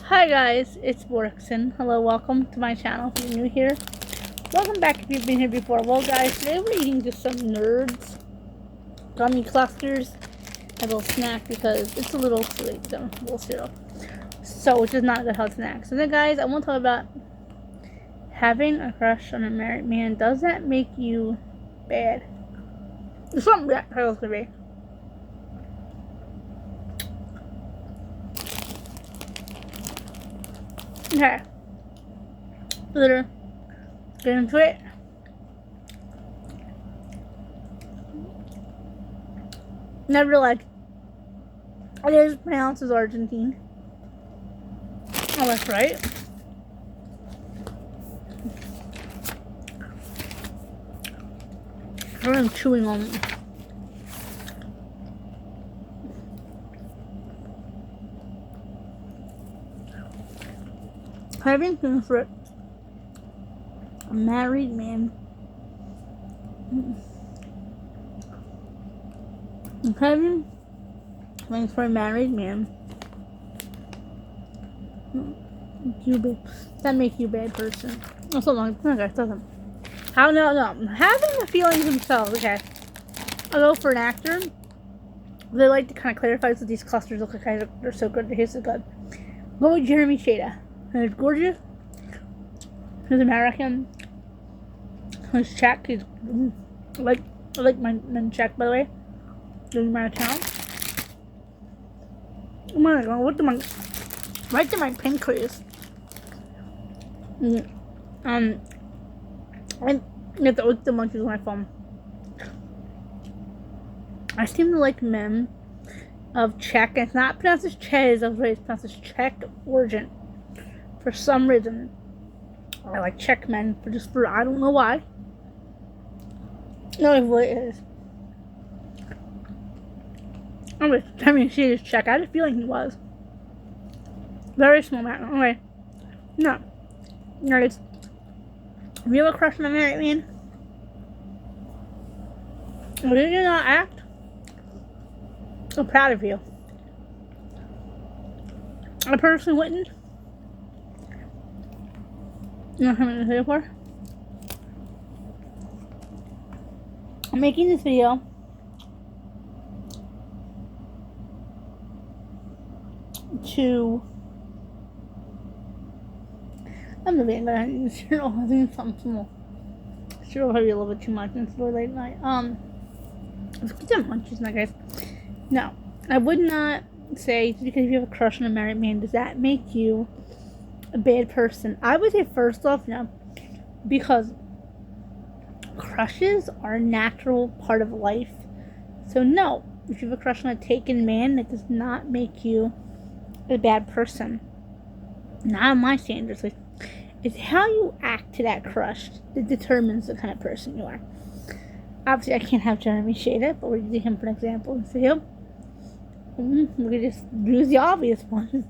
Hi guys, it's Borkson. Hello, welcome to my channel if you're new here. Welcome back if you've been here before. Well guys, today we're eating just some Nerds gummy clusters, a little snack because it's a little silly, so a little cereal. So, which is not a good health snack. So then guys, I want to talk about having a crush on a married man. Does that make you bad? It's something that title's gonna be. Okay. Let's get into it. Never realized it is pronounced as Argentine. Oh, that's right. I'm chewing on it. Having things for a married man. Having things for a married man. That makes you a bad person. That's so long. Okay, it doesn't. How no. Having the feelings themselves, okay. I'll go for an actor. They like to kind of clarify so these clusters look like they're so good. They're so good. Go with Jeremy Shada. He's gorgeous. He's American. He's Czech. He's I like my men Czech, by the way. Doing my town. Oh my god, what the my right to my pancreas. I get the munchies on my phone. I seem to like men of Czech. It's not pronounced as Chez, it's pronounced as Czech origin. For some reason, I like Czech men for I don't know why. No, it really is. I mean, she is Czech. I had a feeling he was. Very small man. Anyway, no. Nerds. Have you ever crushed on a married man? Or did you not act? I'm proud of you. I personally wouldn't. You know what I'm going to say for? I'm making this video to I'm the man that I cereal. I think something small. Cereal probably a little bit too much and it's late night. Let's get some munchies now, guys. No, I would not say just because you have a crush on a married man, does that make you a bad person? I would say first off, no, because crushes are a natural part of life. So no, if you have a crush on a taken man, that does not make you a bad person. Not on my standards. It's how you act to that crush that determines the kind of person you are. Obviously, I can't have Jeremy Shada, but we're using him for an example. So him, we could just use the obvious one.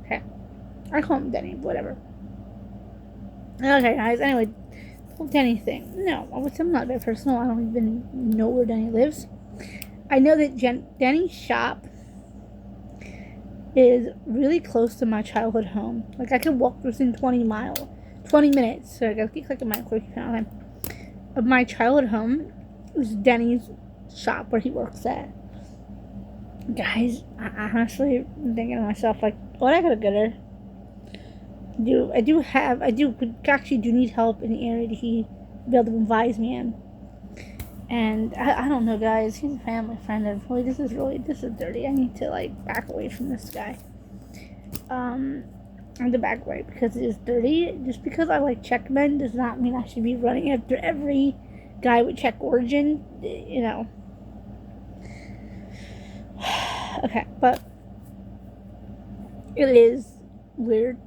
Okay, I call him Denny, whatever. Okay, guys. Anyway, the whole Denny thing. No, I would say I'm not a bad person. I don't even know where Denny lives. I know that Denny's shop is really close to my childhood home. Like, I could walk within 20 minutes. So I gotta keep clicking my quick time. Of my childhood home is Denny's shop where he works at. Guys, I honestly am thinking to myself, like, what I gotta get her? I actually do need help in the area that he be able to advise me in. And I don't know, guys. He's a family friend. And really, this is dirty. I need to back away from this guy. I have to back away because it is dirty. Just because I like Czech men does not mean I should be running after every guy with Czech origin. You know. Okay, but it is weird.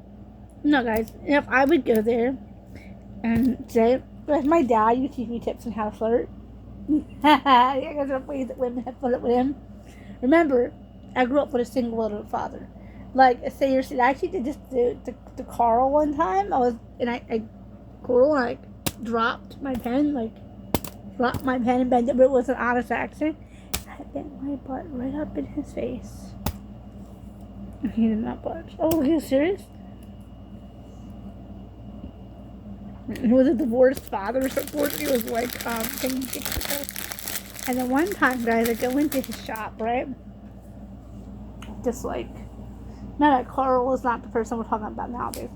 No, guys. If I would go there and say, "If my dad, you teach me tips on how to flirt." Yeah, because there are ways that women have flirt with him. Remember, I grew up with a single little father. Like, seriously, I actually did this to Carl one time. I dropped my pen, and bent it, but it was an honest accident. I bent my butt right up in his face. He did not budge. Oh, are you serious? He was a divorced father, so unfortunately he was like, taking pictures. And then one time, guys, I go into his shop, right? Just like, no, that Carl is not the person we're talking about nowadays.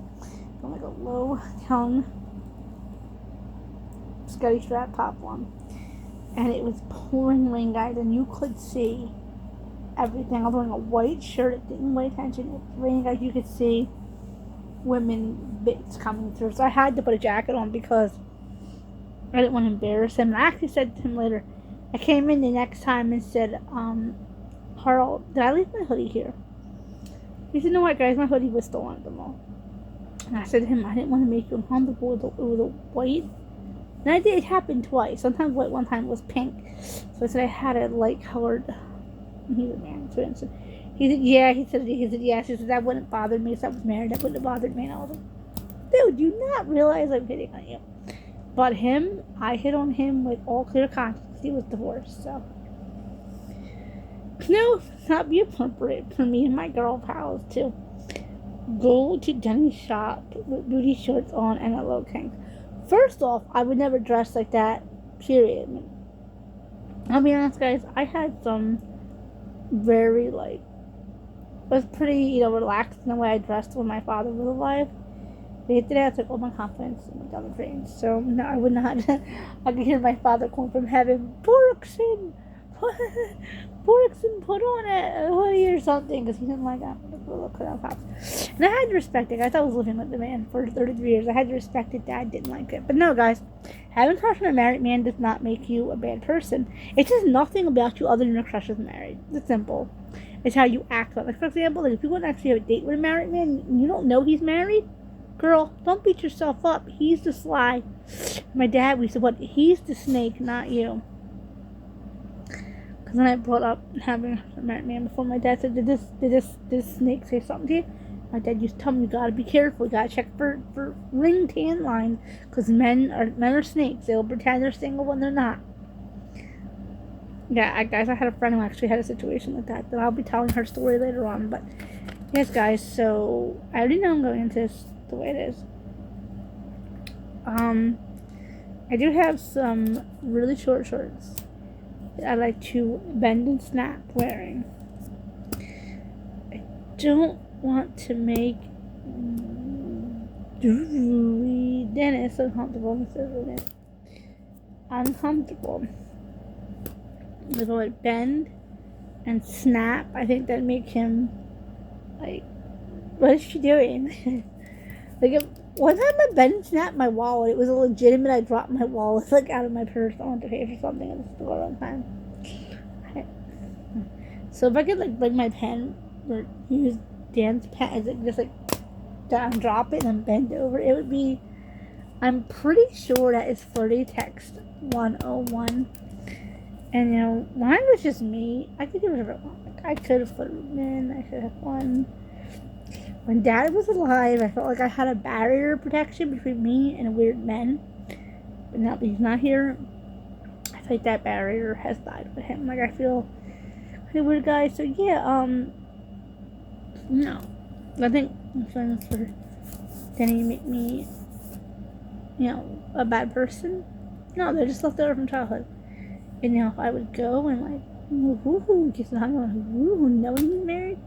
I'm like a low tongue, Scotty strap top one. And it was pouring rain, guys, and you could see everything. I was wearing a white shirt, it didn't weigh attention. It was raining, guys, you could see women bits coming through. So I had to put a jacket on because I didn't want to embarrass him. And I actually said to him later, I came in the next time and said, Carl, did I leave my hoodie here? He said, no, what, guys, my hoodie was still on at the mall. And I said to him, I didn't want to make you uncomfortable. It was a white. And I did. It happened twice. Sometimes white, one time was pink. So I said I had a light colored. And he's a man. So he said, yeah. He said, yes. He said, that wouldn't bother me if I was married. That wouldn't have bothered me. And I was like, dude, do you not realize I'm hitting on you? But him, I hit on him with all clear conscience. He was divorced, so. No, not be appropriate for me and my girl pals to go to Denny's shop with booty shorts on and a low tank. First off, I would never dress like that, period. I'll be honest, guys, I had some very, was pretty, relaxed in the way I dressed when my father was alive. But today I took all my confidence and went down the drain. So, no, I would not. I could hear my father calling from heaven, Borkson, put on a hoodie or something, because he didn't like that. And I had to respect it, guys. I was living with the man for 33 years. I had to respect it. Dad didn't like it. But no, guys, having a crush on a married man does not make you a bad person. It's just nothing about you other than your crush is married. It's simple. It's how you act. Like, for example, if you want to actually have a date with a married man and you don't know he's married, girl, don't beat yourself up. He's the sly. My dad, we said, what? He's the snake, not you. Because then I brought up having a married man before. My dad said, did this snake say something to you? My dad used to tell me, you gotta be careful. You gotta check for ring tan lines. Because men are snakes. They'll pretend they're single when they're not. Yeah, guys, I had a friend who actually had a situation like that I'll be telling her story later on. But yes, guys, so I already know I'm going into this the way it is. I do have some really short shorts that I like to bend and snap wearing. I don't want to make Dennis uncomfortable. Uncomfortable. If I would bend and snap, I think that'd make him like, what is she doing? One time I bent and snapped my wallet. It was a legitimate. I dropped my wallet out of my purse. I went to pay for something at the store one time. So if I could bring my pen or use Dan's pen, just down, drop it and bend over, it would be. I'm pretty sure that is flirty text 101. And mine was just me. I could do whatever I want. I could have flirted men. I could have won. When Dad was alive, I felt like I had a barrier protection between me and weird men. But now that he's not here, I feel like that barrier has died with him. I feel like a weird guy. So yeah, no. I think my friends for Denny make me, a bad person. No, they're just left over from childhood. And if I would go and woohoo, kiss the hug, woohoo, knowing he's married.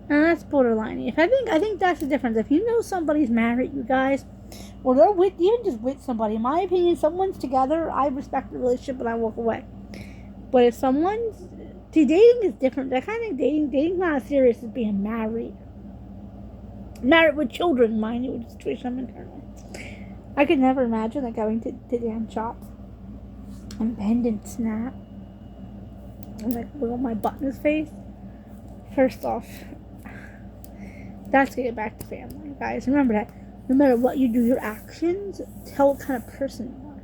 And that's borderline. I think that's the difference. If you know somebody's married, you guys, or they're even just with somebody, in my opinion, someone's together, I respect the relationship and I walk away. But if dating is different. I kind of think dating's not as serious as being married. Married with children, mind you, with the situation I'm in currently. I could never imagine going to damn shop and bend and snap and wiggle my butt in his face. First off, that's to get back to family, guys. Remember that. No matter what you do, your actions tell what kind of person you are.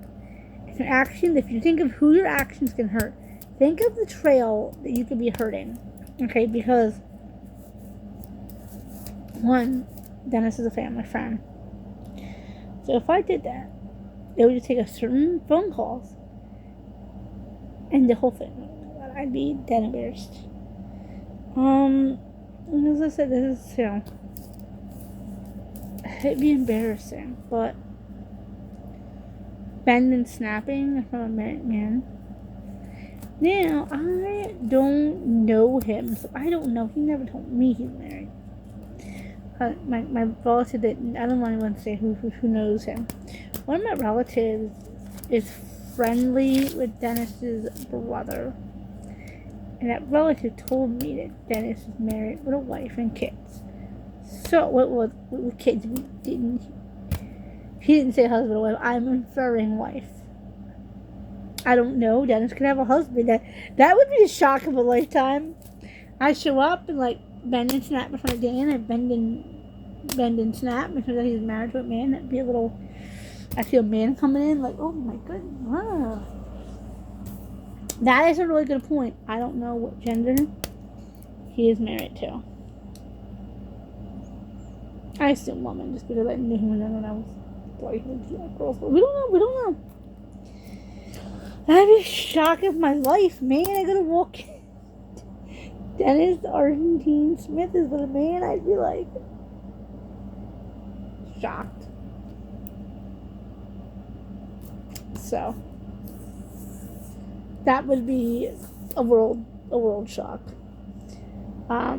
If you think of who your actions can hurt, think of the trail that you could be hurting. Okay, because one, Dennis is a family friend. So if I did that, it would just take a certain phone calls and the whole thing. I'd be dead embarrassed. as I said, this is, it'd be embarrassing, but bending, snapping from a married man. Now, I don't know him, so I don't know. He never told me he's married. My relative that I don't want anyone to say who knows him. One of my relatives is friendly with Dennis's brother, and that relative told me that Dennis is married with a wife and kids. So, with kids, he didn't say husband or wife. I'm inferring wife. I don't know. Dennis could have a husband. That would be a shock of a lifetime. I show up and like bend and snap in front of Dan. I bend and snap because he's married to a man. That'd be a little. I see a man coming in like, oh my goodness. Wow. That is a really good point. I don't know what gender he is married to. I assume woman just because I knew him when I was boyhood girls. But we don't know. That'd be a shock of my life, man. I gotta walk in. Dennis Argentine Smith is with a man. I'd be like shocked. So that would be a world shock. I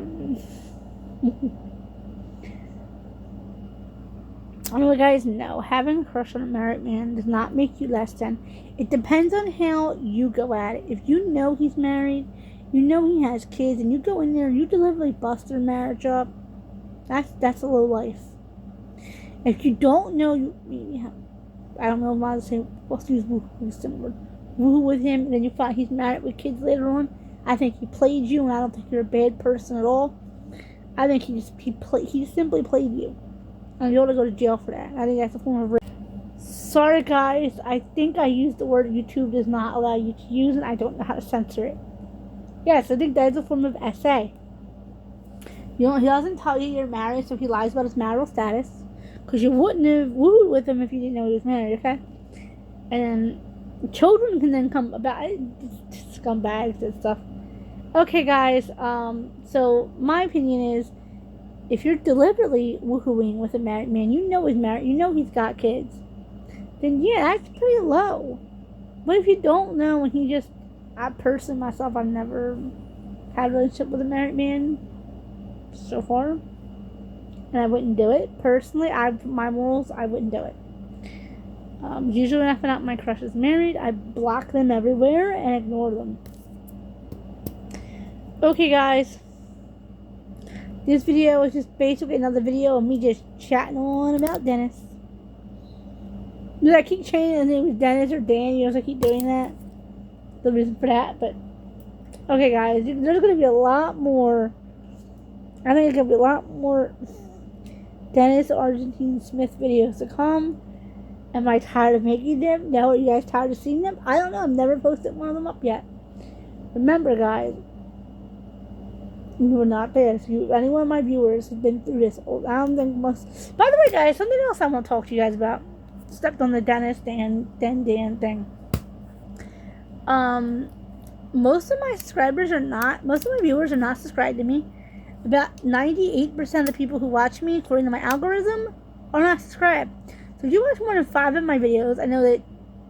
know, guys, no. Having a crush on a married man does not make you less than. It depends on how you go at it. If you know he's married, you know he has kids, and you go in there, you deliberately bust their marriage up, that's a low life. If you don't know, I don't know if I say, let's use similar. Woo with him, and then you find he's married with kids later on. I think he played you, and I don't think you're a bad person at all. I think he simply played you. And you ought to go to jail for that. I think that's a form of rape. Sorry, guys. I think I used the word YouTube does not allow you to use, and I don't know how to censor it. Yes, I think that is a form of SA. He doesn't tell you you're married, so he lies about his marital status. Because you wouldn't have wooed with him if you didn't know he was married, okay? And children can then come about scumbags and stuff. Okay, guys. So my opinion is, if you're deliberately woohooing with a married man, you know he's married, you know he's got kids, then yeah, that's pretty low. But if you don't know, and I've never had a relationship with a married man so far, and I wouldn't do it. Personally, my morals, I wouldn't do it. Usually when I find out my crush is married, I block them everywhere and ignore them. Okay, guys. This video is just basically another video of me just chatting on about Dennis. Did I keep changing his name was Dennis or Dan? You know, I keep doing that. The reason for that, but okay, guys, there's gonna be a lot more. I think there's gonna be a lot more Dennis Argentine Smith videos to come. Am I tired of making them? No, are you guys tired of seeing them? I don't know. I've never posted one of them up yet. Remember, guys. You are not bad. If any one of my viewers has been through this, I don't think most. By the way, guys, something else I want to talk to you guys about. Stepped on the Dennis Dan thing. Most of my viewers are not subscribed to me. About 98% of the people who watch me, according to my algorithm, are not subscribed. So if you watch more than 5 of my videos, I know that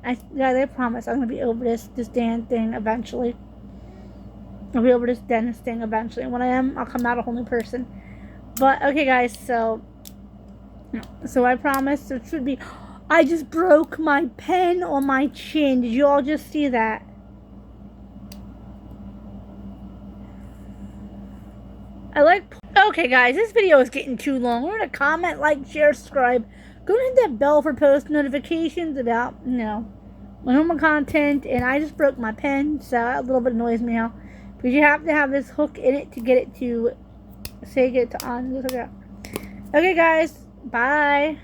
I promise I'm gonna be over this Dan thing eventually. I'll be over this Dennis thing eventually. And when I am, I'll come out a whole new person. But, okay, guys, so I promise there should be... I just broke my pen on my chin. Did you all just see that? Okay, guys, this video is getting too long. Remember to comment, like, share, subscribe. Go and hit that bell for post notifications about, my normal content. And I just broke my pen, so a little bit annoys me now. Because you have to have this hook in it to get it to on. Okay, guys. Bye.